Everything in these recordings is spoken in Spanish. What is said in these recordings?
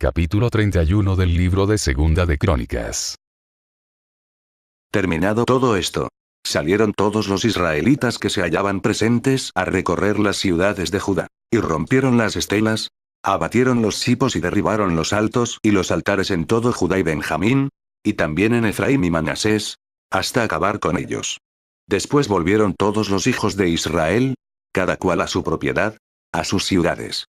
Capítulo 31 del libro de Segunda de Crónicas. Terminado todo esto, salieron todos los israelitas que se hallaban presentes a recorrer las ciudades de Judá, y rompieron las estelas, abatieron los cipos y derribaron los altos y los altares en todo Judá y Benjamín, y también en Efraín y Manasés, hasta acabar con ellos. Después volvieron todos los hijos de Israel, cada cual a su propiedad, a sus ciudades.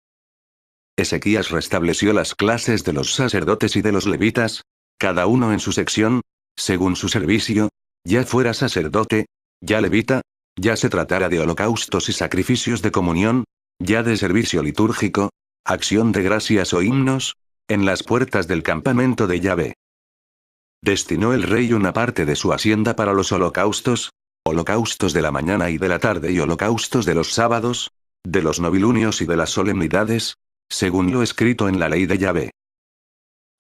Ezequías restableció las clases de los sacerdotes y de los levitas, cada uno en su sección, según su servicio, ya fuera sacerdote, ya levita, ya se tratara de holocaustos y sacrificios de comunión, ya de servicio litúrgico, acción de gracias o himnos, en las puertas del campamento de Yahvé. Destinó el rey una parte de su hacienda para los holocaustos de la mañana y de la tarde y holocaustos de los sábados, de los novilunios y de las solemnidades, según lo escrito en la ley de Yahvé.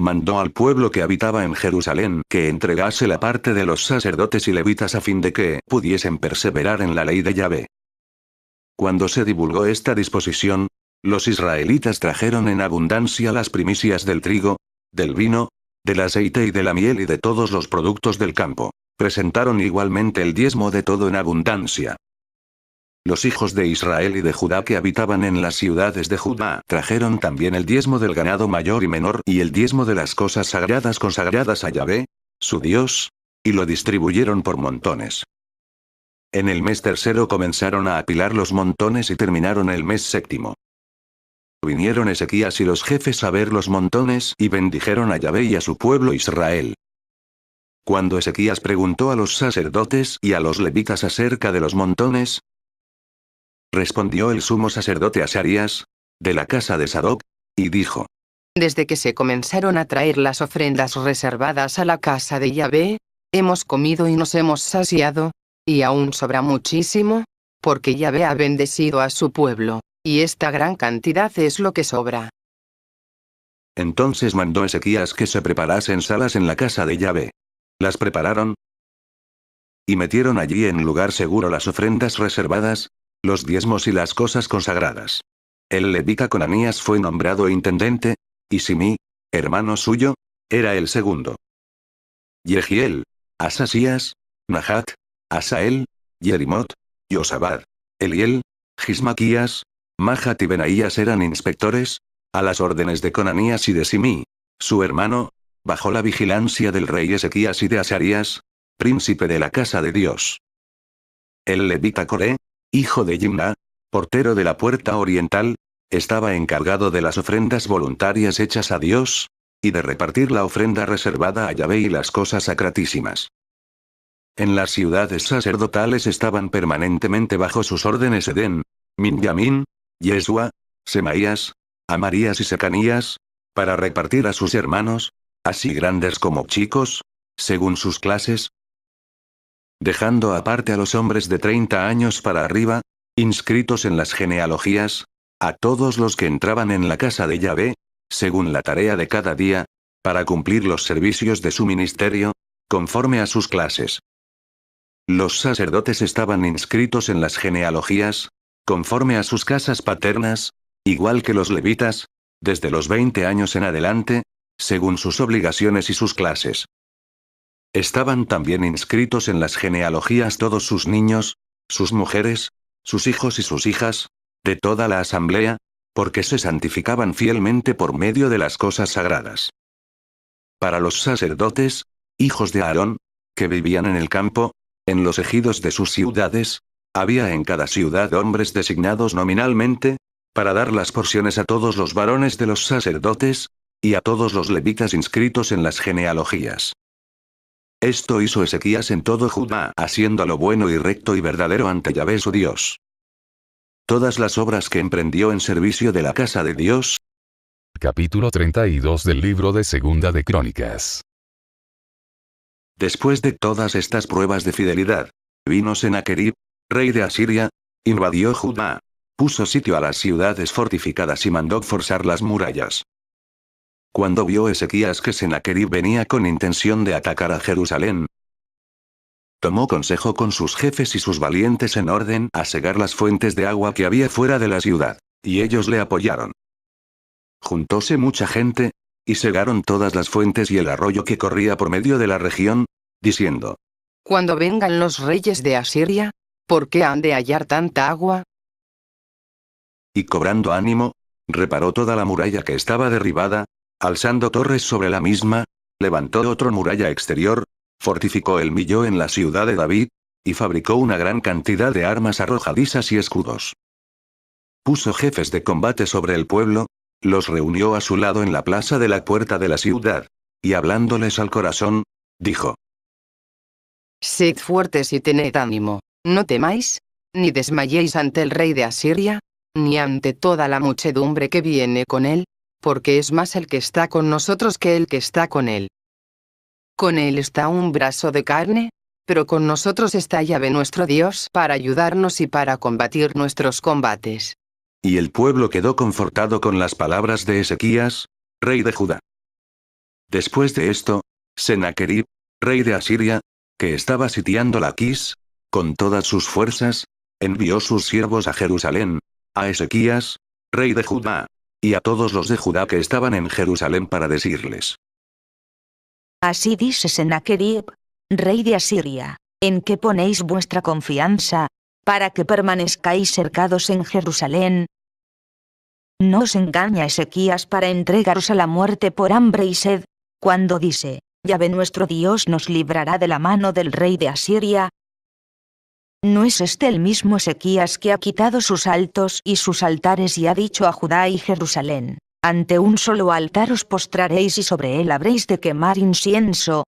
Mandó al pueblo que habitaba en Jerusalén que entregase la parte de los sacerdotes y levitas a fin de que pudiesen perseverar en la ley de Yahvé. Cuando se divulgó esta disposición, los israelitas trajeron en abundancia las primicias del trigo, del vino, del aceite y de la miel y de todos los productos del campo. Presentaron igualmente el diezmo de todo en abundancia. Los hijos de Israel y de Judá que habitaban en las ciudades de Judá trajeron también el diezmo del ganado mayor y menor y el diezmo de las cosas sagradas consagradas a Yahvé, su Dios, y lo distribuyeron por montones. En el mes tercero comenzaron a apilar los montones y terminaron el mes séptimo. Vinieron Ezequías y los jefes a ver los montones y bendijeron a Yahvé y a su pueblo Israel. Cuando Ezequías preguntó a los sacerdotes y a los levitas acerca de los montones, respondió el sumo sacerdote Azarías, de la casa de Sadoc, y dijo: Desde que se comenzaron a traer las ofrendas reservadas a la casa de Yahvé, hemos comido y nos hemos saciado, y aún sobra muchísimo, porque Yahvé ha bendecido a su pueblo, y esta gran cantidad es lo que sobra. Entonces mandó Ezequías que se preparasen salas en la casa de Yahvé. Las prepararon, y metieron allí en lugar seguro las ofrendas reservadas, los diezmos y las cosas consagradas. El levita Conanías fue nombrado intendente, y Simí, hermano suyo, era el segundo. Yehiel, Asasías, Nahat, Asael, Yerimot, Yosabad, Eliel, Gismaquías, Mahat y Benaías eran inspectores, a las órdenes de Conanías y de Simí, su hermano, bajo la vigilancia del rey Ezequías y de Azarías, príncipe de la casa de Dios. El levita Coré, hijo de Jimna, portero de la puerta oriental, estaba encargado de las ofrendas voluntarias hechas a Dios, y de repartir la ofrenda reservada a Yahvé y las cosas sacratísimas. En las ciudades sacerdotales estaban permanentemente bajo sus órdenes Edén, Minjamín, Yesua, Semaías, Amarías y Secanías, para repartir a sus hermanos, así grandes como chicos, según sus clases, dejando aparte a los hombres de 30 años para arriba, inscritos en las genealogías, a todos los que entraban en la casa de Yahvé, según la tarea de cada día, para cumplir los servicios de su ministerio, conforme a sus clases. Los sacerdotes estaban inscritos en las genealogías, conforme a sus casas paternas, igual que los levitas, desde los 20 años en adelante, según sus obligaciones y sus clases. Estaban también inscritos en las genealogías todos sus niños, sus mujeres, sus hijos y sus hijas, de toda la asamblea, porque se santificaban fielmente por medio de las cosas sagradas. Para los sacerdotes, hijos de Aarón, que vivían en el campo, en los ejidos de sus ciudades, había en cada ciudad hombres designados nominalmente, para dar las porciones a todos los varones de los sacerdotes, y a todos los levitas inscritos en las genealogías. Esto hizo Ezequías en todo Judá, haciendo lo bueno y recto y verdadero ante Yahvé su Dios. Todas las obras que emprendió en servicio de la casa de Dios. Capítulo 32 del libro de Segunda de Crónicas. Después de todas estas pruebas de fidelidad, vino Sennacherib, rey de Asiria, invadió Judá, puso sitio a las ciudades fortificadas y mandó forzar las murallas. Cuando vio Ezequías que Sennacherib venía con intención de atacar a Jerusalén, tomó consejo con sus jefes y sus valientes en orden a cegar las fuentes de agua que había fuera de la ciudad, y ellos le apoyaron. Juntóse mucha gente, y cegaron todas las fuentes y el arroyo que corría por medio de la región, diciendo: Cuando vengan los reyes de Asiria, ¿por qué han de hallar tanta agua? Y cobrando ánimo, reparó toda la muralla que estaba derribada, alzando torres sobre la misma, levantó otra muralla exterior, fortificó el Millo en la ciudad de David, y fabricó una gran cantidad de armas arrojadizas y escudos. Puso jefes de combate sobre el pueblo, los reunió a su lado en la plaza de la puerta de la ciudad, y hablándoles al corazón, dijo: Sed fuertes y tened ánimo, no temáis, ni desmayéis ante el rey de Asiria, ni ante toda la muchedumbre que viene con él, porque es más el que está con nosotros que el que está con él. Con él está un brazo de carne, pero con nosotros está Yahvé nuestro Dios para ayudarnos y para combatir nuestros combates. Y el pueblo quedó confortado con las palabras de Ezequías, rey de Judá. Después de esto, Sennacherib, rey de Asiria, que estaba sitiando Laquis, con todas sus fuerzas, envió sus siervos a Jerusalén, a Ezequías, rey de Judá, y a todos los de Judá que estaban en Jerusalén para decirles: Así dice Sennacherib, rey de Asiria, ¿en qué ponéis vuestra confianza, para que permanezcáis cercados en Jerusalén? No os engaña Ezequías para entregaros a la muerte por hambre y sed, cuando dice: Yahvé nuestro Dios nos librará de la mano del rey de Asiria. ¿No es este el mismo Ezequías que ha quitado sus altos y sus altares y ha dicho a Judá y Jerusalén: ante un solo altar os postraréis y sobre él habréis de quemar incienso?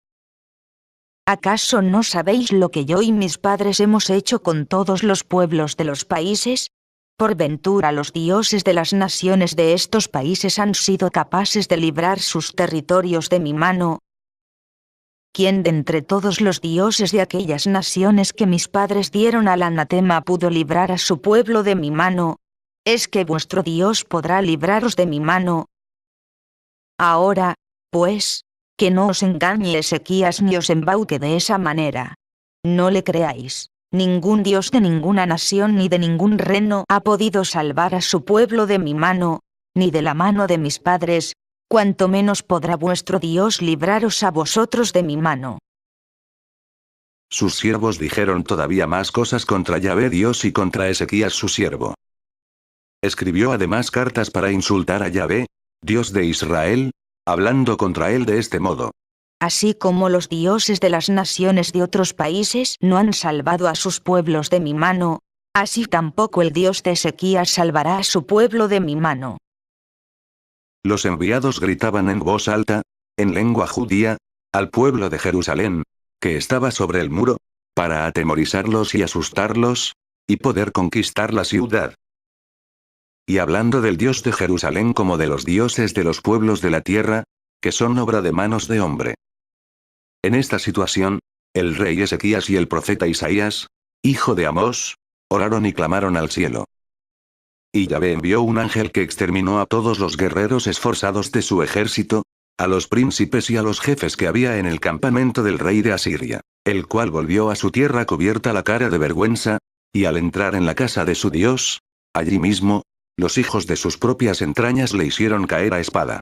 ¿Acaso no sabéis lo que yo y mis padres hemos hecho con todos los pueblos de los países? Por ventura los dioses de las naciones de estos países han sido capaces de librar sus territorios de mi mano. ¿Quién de entre todos los dioses de aquellas naciones que mis padres dieron al anatema pudo librar a su pueblo de mi mano? ¿Es que vuestro Dios podrá libraros de mi mano? Ahora, pues, que no os engañe Ezequías ni os embauque de esa manera. No le creáis. Ningún dios de ninguna nación ni de ningún reino ha podido salvar a su pueblo de mi mano, ni de la mano de mis padres, cuanto menos podrá vuestro Dios libraros a vosotros de mi mano. Sus siervos dijeron todavía más cosas contra Yahvé Dios y contra Ezequías su siervo. Escribió además cartas para insultar a Yahvé, Dios de Israel, hablando contra él de este modo: Así como los dioses de las naciones de otros países no han salvado a sus pueblos de mi mano, así tampoco el Dios de Ezequías salvará a su pueblo de mi mano. Los enviados gritaban en voz alta, en lengua judía, al pueblo de Jerusalén, que estaba sobre el muro, para atemorizarlos y asustarlos, y poder conquistar la ciudad. Y hablando del Dios de Jerusalén como de los dioses de los pueblos de la tierra, que son obra de manos de hombre. En esta situación, el rey Ezequías y el profeta Isaías, hijo de Amós, oraron y clamaron al cielo. Y Yahvé envió un ángel que exterminó a todos los guerreros esforzados de su ejército, a los príncipes y a los jefes que había en el campamento del rey de Asiria, el cual volvió a su tierra cubierta la cara de vergüenza, y al entrar en la casa de su Dios, allí mismo, los hijos de sus propias entrañas le hicieron caer a espada.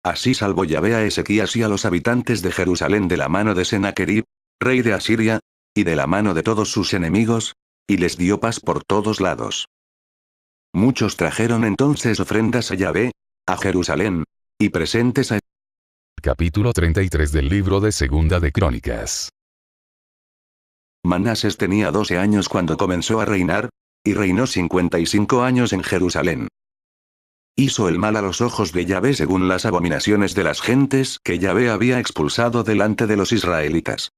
Así salvó Yahvé a Ezequías y a los habitantes de Jerusalén de la mano de Sennacherib, rey de Asiria, y de la mano de todos sus enemigos, y les dio paz por todos lados. Muchos trajeron entonces ofrendas a Yahvé, a Jerusalén, y presentes a... Capítulo 33 del libro de Segunda de Crónicas. Manases tenía 12 años cuando comenzó a reinar, y reinó 55 años en Jerusalén. Hizo el mal a los ojos de Yahvé según las abominaciones de las gentes que Yahvé había expulsado delante de los israelitas.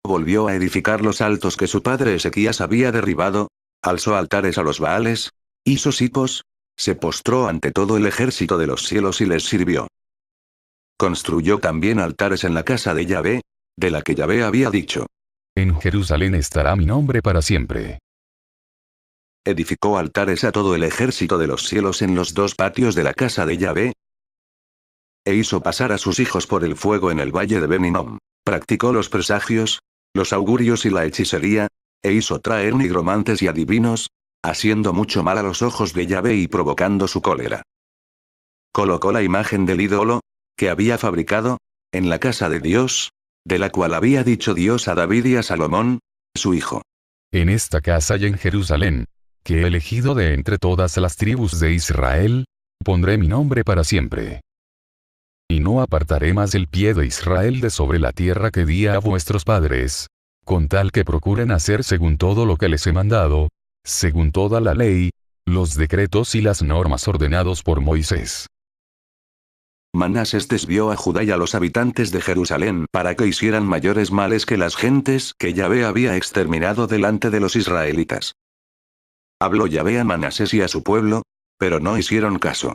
Volvió a edificar los altos que su padre Ezequías había derribado, alzó altares a los Baales, hizo sipos, se postró ante todo el ejército de los cielos y les sirvió. Construyó también altares en la casa de Yahvé, de la que Yahvé había dicho: En Jerusalén estará mi nombre para siempre. Edificó altares a todo el ejército de los cielos en los dos patios de la casa de Yahvé, e hizo pasar a sus hijos por el fuego en el valle de Ben-Hinnom. Practicó los presagios, los augurios y la hechicería, e hizo traer nigromantes y adivinos, haciendo mucho mal a los ojos de Yahvé y provocando su cólera. colocó la imagen del ídolo, que había fabricado, en la casa de Dios, de la cual había dicho Dios a David y a Salomón, su hijo. En esta casa y en Jerusalén, que he elegido de entre todas las tribus de Israel, pondré mi nombre para siempre. Y no apartaré más el pie de Israel de sobre la tierra que di a vuestros padres, con tal que procuren hacer según todo lo que les he mandado, según toda la ley, los decretos y las normas ordenados por Moisés. Manasés desvió a Judá y a los habitantes de Jerusalén para que hicieran mayores males que las gentes que Yahvé había exterminado delante de los israelitas. Habló Yahvé a Manasés y a su pueblo, pero no hicieron caso.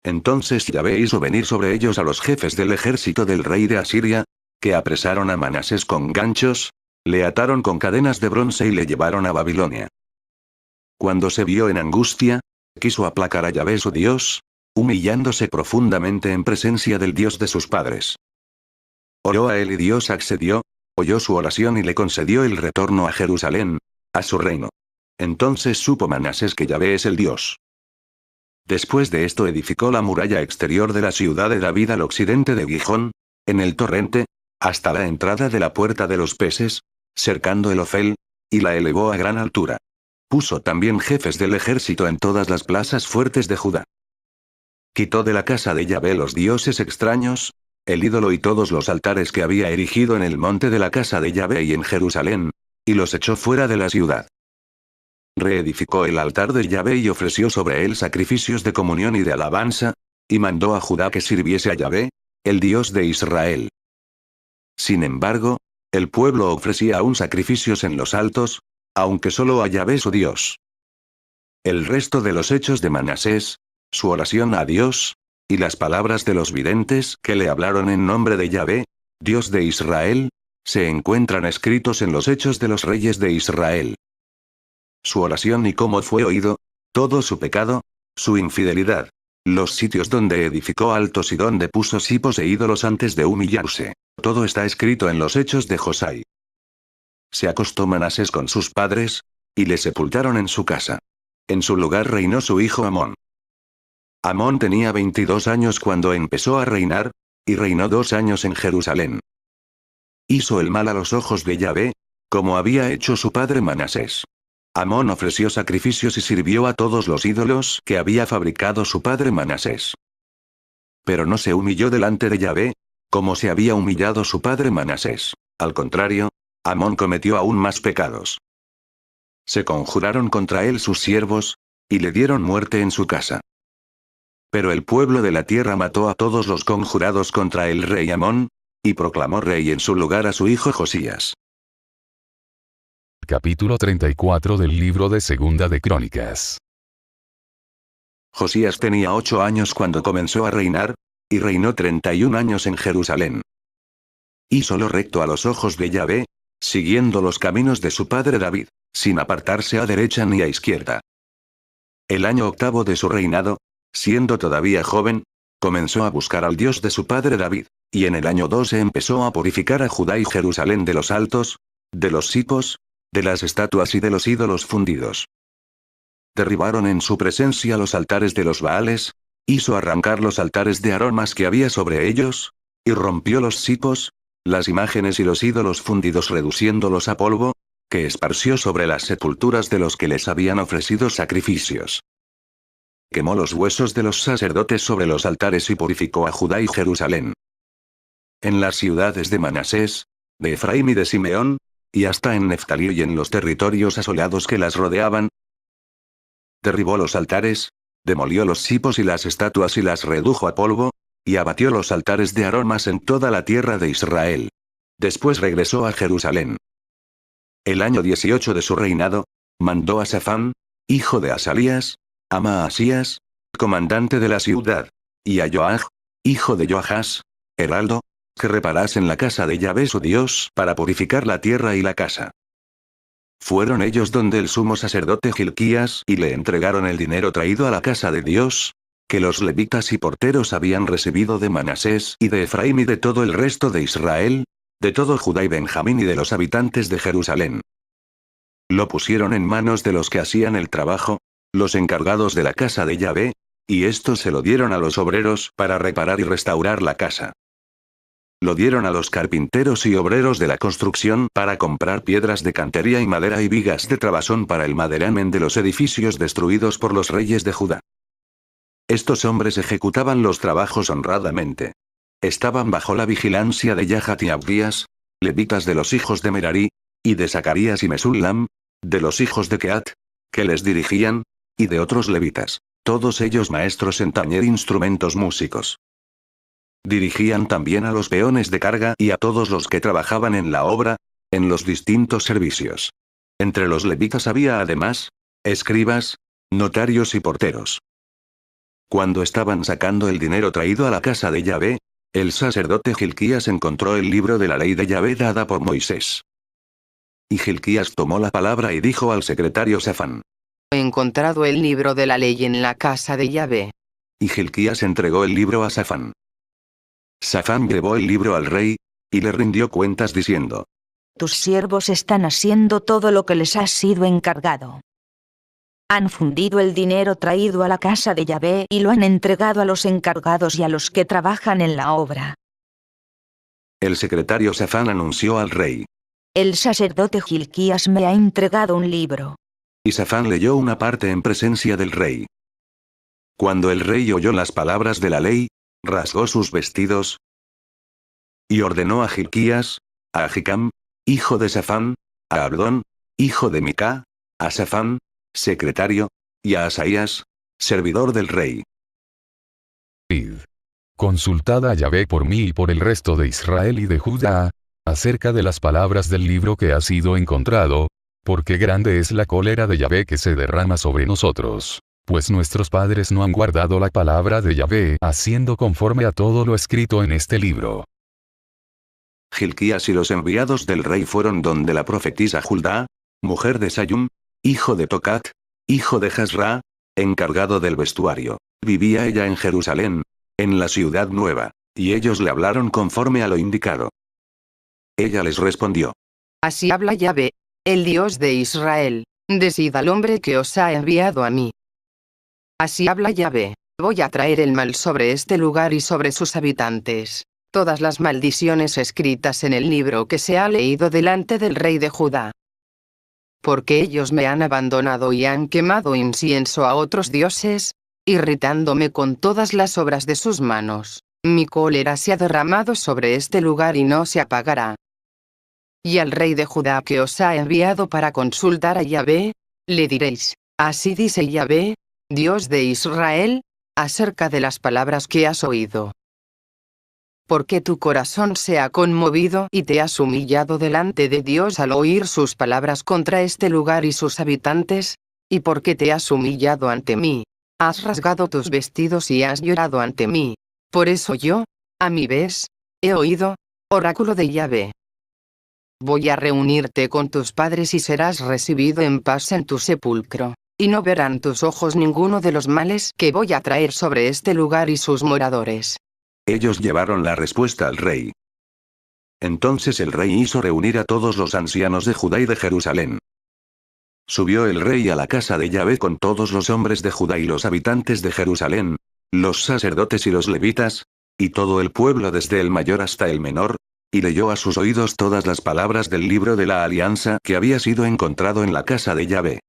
Entonces Yahvé hizo venir sobre ellos a los jefes del ejército del rey de Asiria, que apresaron a Manasés con ganchos, le ataron con cadenas de bronce y le llevaron a Babilonia. Cuando se vio en angustia, quiso aplacar a Yahvé su Dios, humillándose profundamente en presencia del Dios de sus padres. Oró a él y Dios accedió, oyó su oración y le concedió el retorno a Jerusalén, a su reino. Entonces supo Manasés que Yahvé es el Dios. Después de esto edificó la muralla exterior de la ciudad de David al occidente de Gijón, en el torrente, hasta la entrada de la puerta de los peces, cercando el Ofel, y la elevó a gran altura. Puso también jefes del ejército en todas las plazas fuertes de Judá. Quitó de la casa de Yahvé los dioses extraños, el ídolo y todos los altares que había erigido en el monte de la casa de Yahvé y en Jerusalén, y los echó fuera de la ciudad. Reedificó el altar de Yahvé y ofreció sobre él sacrificios de comunión y de alabanza, y mandó a Judá que sirviese a Yahvé, el Dios de Israel. Sin embargo, el pueblo ofrecía aún sacrificios en los altos, aunque solo a Yahvé su Dios. El resto de los hechos de Manasés, su oración a Dios, y las palabras de los videntes que le hablaron en nombre de Yahvé, Dios de Israel, se encuentran escritos en los hechos de los reyes de Israel. Su oración y cómo fue oído, todo su pecado, su infidelidad, los sitios donde edificó altos y donde puso sipos e ídolos antes de humillarse, todo está escrito en los hechos de Josai. Se acostó Manasés con sus padres, y le sepultaron en su casa. En su lugar reinó su hijo Amón. Amón tenía 22 años cuando empezó a reinar, y reinó 2 años en Jerusalén. Hizo el mal a los ojos de Yahvé, como había hecho su padre Manasés. Amón ofreció sacrificios y sirvió a todos los ídolos que había fabricado su padre Manasés. Pero no se humilló delante de Yahvé, como se había humillado su padre Manasés. Al contrario, Amón cometió aún más pecados. Se conjuraron contra él sus siervos, y le dieron muerte en su casa. Pero el pueblo de la tierra mató a todos los conjurados contra el rey Amón, y proclamó rey en su lugar a su hijo Josías. Capítulo 34 del libro de Segunda de Crónicas. Josías tenía 8 años cuando comenzó a reinar, y reinó 31 años en Jerusalén. Hizo lo recto a los ojos de Yahvé, siguiendo los caminos de su padre David, sin apartarse a derecha ni a izquierda. El año 8 de su reinado, siendo todavía joven, comenzó a buscar al Dios de su padre David, y en el año 12 empezó a purificar a Judá y Jerusalén de los altos, de los sipos, de las estatuas y de los ídolos fundidos. Derribaron en su presencia los altares de los Baales, hizo arrancar los altares de aromas que había sobre ellos, y rompió los sipos, las imágenes y los ídolos fundidos reduciéndolos a polvo, que esparció sobre las sepulturas de los que les habían ofrecido sacrificios. Quemó los huesos de los sacerdotes sobre los altares y purificó a Judá y Jerusalén. En las ciudades de Manasés, de Efraín y de Simeón, y hasta en Neftalí y en los territorios asolados que las rodeaban, derribó los altares, demolió los sipos y las estatuas y las redujo a polvo, y abatió los altares de aromas en toda la tierra de Israel. Después regresó a Jerusalén. El año 18 de su reinado, mandó a Safán, hijo de Asalías, a Maasías, comandante de la ciudad, y a Joach, hijo de Joachás, heraldo, que reparasen la casa de Yahvé su Dios para purificar la tierra y la casa. Fueron ellos donde el sumo sacerdote Gilquías y le entregaron el dinero traído a la casa de Dios, que los levitas y porteros habían recibido de Manasés y de Efraín y de todo el resto de Israel, de todo Judá y Benjamín y de los habitantes de Jerusalén. Lo pusieron en manos de los que hacían el trabajo, los encargados de la casa de Yahvé, y estos se lo dieron a los obreros para reparar y restaurar la casa. Lo dieron a los carpinteros y obreros de la construcción para comprar piedras de cantería y madera y vigas de trabazón para el maderamen de los edificios destruidos por los reyes de Judá. Estos hombres ejecutaban los trabajos honradamente. Estaban bajo la vigilancia de Yahat y Abdías, levitas de los hijos de Merari, y de Zacarías y Mesullam, de los hijos de Keat, que les dirigían, y de otros levitas, todos ellos maestros en tañer instrumentos músicos. Dirigían también a los peones de carga y a todos los que trabajaban en la obra, en los distintos servicios. Entre los levitas había además, escribas, notarios y porteros. Cuando estaban sacando el dinero traído a la casa de Yahvé, el sacerdote Hilquías encontró el libro de la ley de Yahvé dada por Moisés. Y Hilquías tomó la palabra y dijo al secretario Safán: He encontrado el libro de la ley en la casa de Yahvé. Y Hilquías entregó el libro a Safán. Safán llevó el libro al rey, y le rindió cuentas diciendo: Tus siervos están haciendo todo lo que les ha sido encargado. Han fundido el dinero traído a la casa de Yahvé y lo han entregado a los encargados y a los que trabajan en la obra. El secretario Safán anunció al rey: El sacerdote Hilquías me ha entregado un libro. Y Safán leyó una parte en presencia del rey. Cuando el rey oyó las palabras de la ley, rasgó sus vestidos y ordenó a Hilquías, a Ahicam, hijo de Safán, a Abdón, hijo de Micá, a Safán, secretario, y a Asaías, servidor del rey: Id. Consultad a Yahvé por mí y por el resto de Israel y de Judá, acerca de las palabras del libro que ha sido encontrado, porque grande es la cólera de Yahvé que se derrama sobre nosotros. Pues nuestros padres no han guardado la palabra de Yahvé haciendo conforme a todo lo escrito en este libro. Hilquías y los enviados del rey fueron donde la profetisa Juldá, mujer de Sayum, hijo de Tocat, hijo de Hasra, encargado del vestuario. Vivía ella en Jerusalén, en la ciudad nueva, y ellos le hablaron conforme a lo indicado. Ella les respondió: Así habla Yahvé, el Dios de Israel: Decid al hombre que os ha enviado a mí. Así habla Yahvé: Voy a traer el mal sobre este lugar y sobre sus habitantes, todas las maldiciones escritas en el libro que se ha leído delante del rey de Judá. Porque ellos me han abandonado y han quemado incienso a otros dioses, irritándome con todas las obras de sus manos. Mi cólera se ha derramado sobre este lugar y no se apagará. Y al rey de Judá que os ha enviado para consultar a Yahvé, le diréis: Así dice Yahvé, Dios de Israel, acerca de las palabras que has oído. Porque tu corazón se ha conmovido y te has humillado delante de Dios al oír sus palabras contra este lugar y sus habitantes, y porque te has humillado ante mí, has rasgado tus vestidos y has llorado ante mí. Por eso yo, a mi vez, he oído, oráculo de Yahvé. Voy a reunirte con tus padres y serás recibido en paz en tu sepulcro, y no verán tus ojos ninguno de los males que voy a traer sobre este lugar y sus moradores. Ellos llevaron la respuesta al rey. Entonces el rey hizo reunir a todos los ancianos de Judá y de Jerusalén. Subió el rey a la casa de Yahvé con todos los hombres de Judá y los habitantes de Jerusalén, los sacerdotes y los levitas, y todo el pueblo desde el mayor hasta el menor, y leyó a sus oídos todas las palabras del libro de la alianza que había sido encontrado en la casa de Yahvé.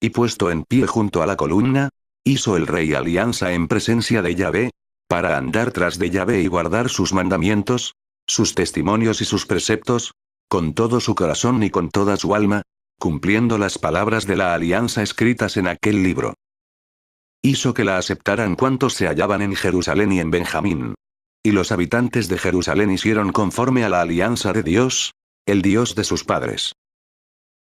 Y puesto en pie junto a la columna, hizo el rey alianza en presencia de Yahvé, para andar tras de Yahvé y guardar sus mandamientos, sus testimonios y sus preceptos, con todo su corazón y con toda su alma, cumpliendo las palabras de la alianza escritas en aquel libro. Hizo que la aceptaran cuantos se hallaban en Jerusalén y en Benjamín. Y los habitantes de Jerusalén hicieron conforme a la alianza de Dios, el Dios de sus padres.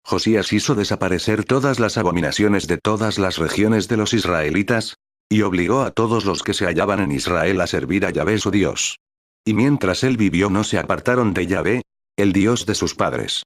Josías hizo desaparecer todas las abominaciones de todas las regiones de los israelitas, y obligó a todos los que se hallaban en Israel a servir a Yahvé su Dios. Y mientras él vivió no se apartaron de Yahvé, el Dios de sus padres.